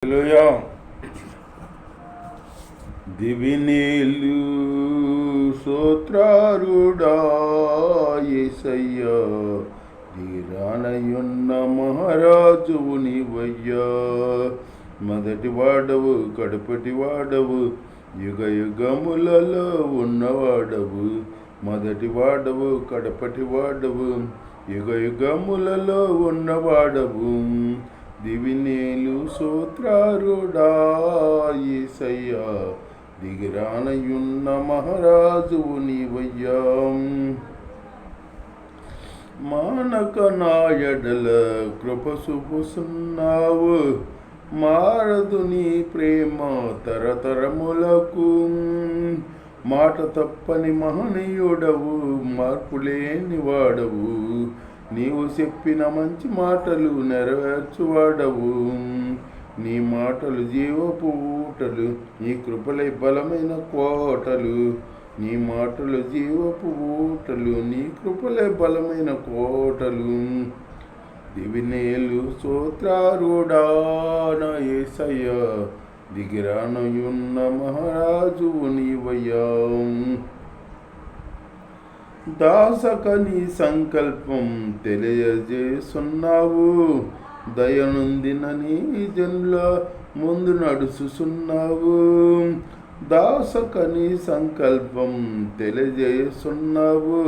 హల్లెలూయా. దివినేలు స్తోత్రారుడా యేసయ్యా, దిగిరానయున్న మహారాజువు నీవయ్యా. మొదటి వాడవు, కడపటి వాడవు, యుగ యుగములలో ఉన్నవాడవు. మొదటి వాడవు, కడపటి వాడవు, యుగ యుగములలో ఉన్నవాడవు. దివినేలు స్తోత్రారుడా యేసయ్యా, దిగిరానయున్న మహారాజువు నీవయ్యా. మానక నాయడల కృప చూపుచున్నావు, మారదు నీ ప్రేమ తరతరములకు. మాట తప్పని మహనీయుడవు, మార్పులేని వాడవు. నీవు చెప్పిన మంచి మాటలు నెరవేర్చువాడవు. నీ మాటలు జీవపు ఊటలు, నీ కృపలై బలమైన కోటలు. నీ మాటలు జీవపు ఊటలు, నీ కృపలే బలమైన కోటలు. దివినేలు స్తోత్రారుడా నా యేసయ్యా, దిగిరానయున్న మహారాజువు నీవయ్యా. దాసక నీ సంకల్పం తెలియజేస్తున్నావు, దయనుందిన నీ జనుల ముందు నడుచుచున్నావు. దాసక నీ సంకల్పం తెలియజేస్తున్నావు,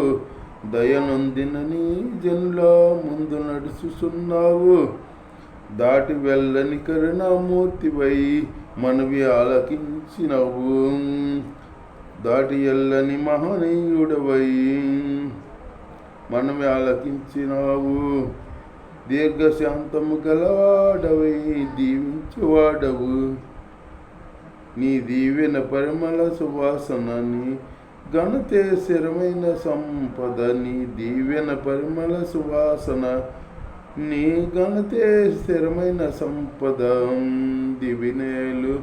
దయనుందిన నీ జనుల ముందు నడుచుచున్నావు. దాటి వెళ్ళని కరుణామూర్తివై మనవి ఆలకించినవు. దాటి ఎల్లని మహనీయుడవై మనవి ఆలకించినావు. దీర్ఘశాంతము గలవాడవై దీవించువాడవు. నీ దీవెన పరిమళ సువాసనని ఘనతే స్థిరమైన సంపద. నీ దీవెన పరిమళ సువాసన, నీ ఘనతే స్థిరమైన సంపద. దివినేలు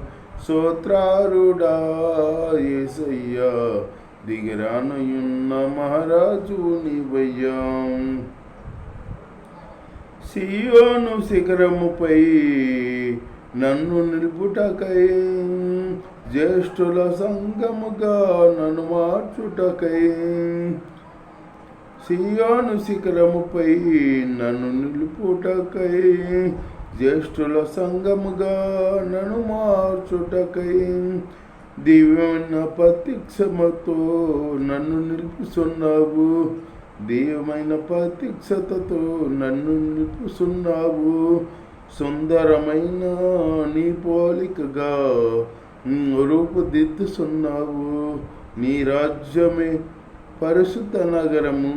స్తోత్రారుడా యేసయ్యా, దిగిరానయున్న మహారాజువు నీవయ్యా. సియోను శిఖరముపై నన్ను నిలుపుటకై, జ్యేష్ఠుల సంగముగా నన్ను మార్చుటకై. సియోను శిఖరముపై నన్ను నిలుపుటకై, జ్యేష్ఠుల సంగముగా నన్ను మార్చుటకై. దివ్యమైన ప్రత్యక్షమతో నన్ను నిలుపుచున్నావు. దివ్యమైన ప్రత్యక్షతతో నన్ను నిలుపుచున్నావు. సుందరమైన నీ పోలికగా రూపుదిద్దుచున్నావు. నీ రాజ్యమే పరిశుద్ధ నగరము,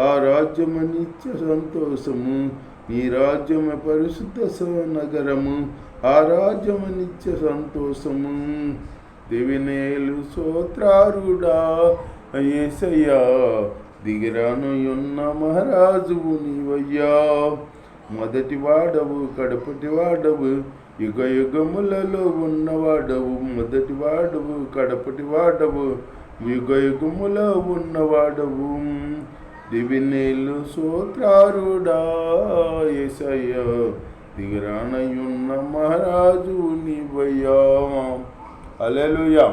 ఆ రాజ్యము నిత్య సంతోషము. నీ రాజ్యమే పరిశుద్ధ నగరము, ఆ రాజ్యము నిత్య సంతోషము. దివినేలు స్తోత్రారుడా యేసయ్యా, దిగిరానయున్న మహారాజువు నీవయ్యా. మొదటి వాడవు, కడపటి వాడవు, యుగ యుగములలో ఉన్నవాడవు. మొదటి వాడవు, కడపటి వాడవు, యుగ యుగములో ఉన్నవాడవు. దివినేలు స్తోత్రారుడా యేసయ్యా, దిగిరానయున్న మహారాజువు నీవయ్యా. హల్లెలూయా.